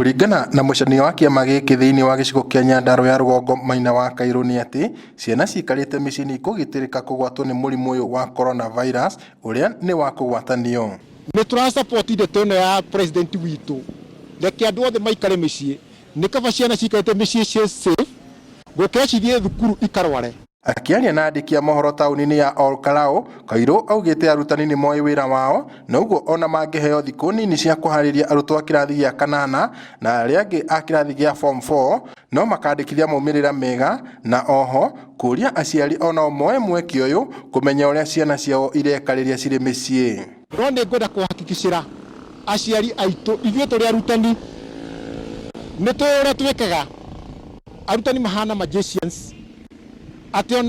Kuringana na mucanio wa kĩama gĩkĩ thĩinĩ wa gĩcigo kĩa Nyandarua ya rũgongo Maina wa Kairũ nĩ atĩ ciana cikarĩte mĩciĩ nĩ ikũgitĩrĩka kũgwatwo nĩ mũrimũ ũyũ wa coronavirus ũrĩa nĩ wa kũgwatanio. Nĩ tũrasupport ndeto ĩno ya president witũ, reke andũ othe maikare mĩciĩ, nĩ kaba ciana cikarĩte mĩciĩ ciĩ safe gũkĩra cithiĩ thukuru ikarware. Akĩaria na andĩki a mohoro taũni-inĩ ya Ol Kalou, Kairũ augĩte arutani nĩ moĩ wĩra wao na ũguo ona mangĩheo thikũ nini cia kũharĩria arutwo a kĩrathi gĩa kanana na arĩa angĩ a kĩrathi gĩa form 4 no makandĩkithia maumĩrĩra mega, na oho kũria aciari onao moe mweke ũyũ kũmenya ũrĩa ciana ciao ireka rĩrĩa cirĩ mĩciĩ. No nĩ ngwenda kũhakikicĩra aciari aitũ, ithuĩ tũrĩ arutani nĩ tũĩ ũrĩa twĩkaga. Arutani mahana magicians, atĩ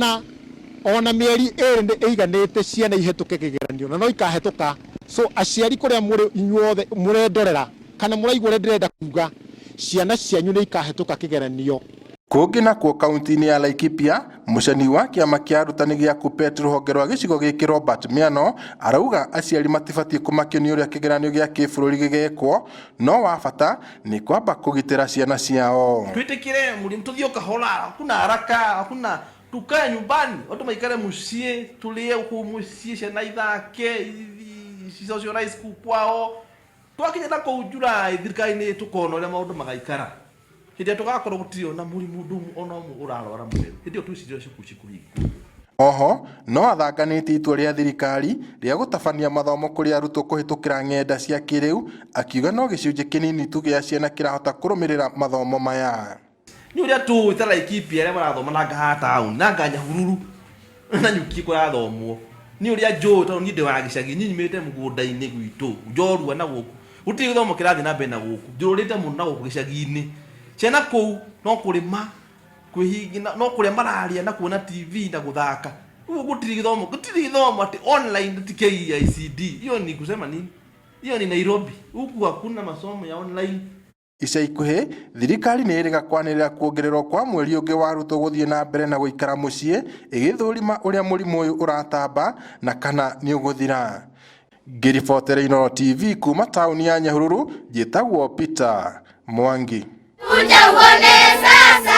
ona mĩeri ĩrĩ nĩ ĩiganĩte ciana ihetũke kĩgeranio na no ikahetũka. So aciari kũrĩa mũrĩ inyuothe mũrendorera kana mũraigua ũrĩa ndĩrenda kuga, ciana cianyu nĩ ikahetũka kĩgeranio. Kũngĩ nakuo kaunti-inĩ ya Laikipia, mũcani wa kĩama kĩa arutani gĩa KUPPET rũhonge rwa gĩcigo gĩkĩ Robert Miano arauga aciari matibatiĩ kũmakio nĩ ũrĩa kĩgeranio gĩa kĩbũrũri gĩgekwo, no wa bata nĩ kwamba kũgitĩra ciana ciao. Twĩtĩkĩre mũrimũ tũthiĩ kahora, hakuna haraka, hakuna tukae nyumbani, watu maikare muciĩ, tulie huko muciĩ, ciana ithake socialize kwao. Twakinya na kũnjura thirikari-inĩ tukona ũrĩa maũndũ magaikara. Hĩndĩ tugakorwo gũtirĩ na mũrimũ ndumu ona ũmwe ũrarwara mũno. Hĩndĩ ĩyo twĩcirie cukuru. Oho no athanganĩtie itua rĩa thirikari rĩa gũtabania mathomo kũrĩ arutwo kũhĩtũkĩra ng'enda cia kĩrĩu, akiuga no gĩcunjĩ kĩnini tu gĩa ciana kĩrahota kũrũmĩrĩra mathomo maya. Ni uria tu ita Laikipia arĩa marathoma na ngaha town na Nyahururu na Nyuki kũrathomwo. Ni uria njũĩ tondũ niĩ ndĩ wa gĩcagi, nyimĩte mũgũnda-inĩ gwitũ Njorua na gũkũ gũtirĩ gĩthomo kĩrathiĩ na mbere na gũkũ, njũrĩte mũno na gũkũ gĩcagi-inĩ. Ciana kũu no kũrĩma, kwĩhinga, no kũrĩa mararia na kuona TV na gũthaka. Gũtirĩ gĩthomo ati online ti KICD. Hiyo ni kusema nini? Hiyo ni Nairobi. Huku hakuna masomo ya online. Ica ikuhĩ thirikari nĩ ĩrĩga kwanĩrĩra kuongererwo kwa mweri ũngĩ wa arutwo gũthiĩ na mbere na gũikara mũciĩ ĩgĩthũrima ũrĩa mũrimũ ũyũ ũratamba na kana nĩ ũgũthira. Ngĩribotera Inooro TV kuma taũni ya Nyahururu, njĩtagwo Peter Mwangi. Uja uone sasa.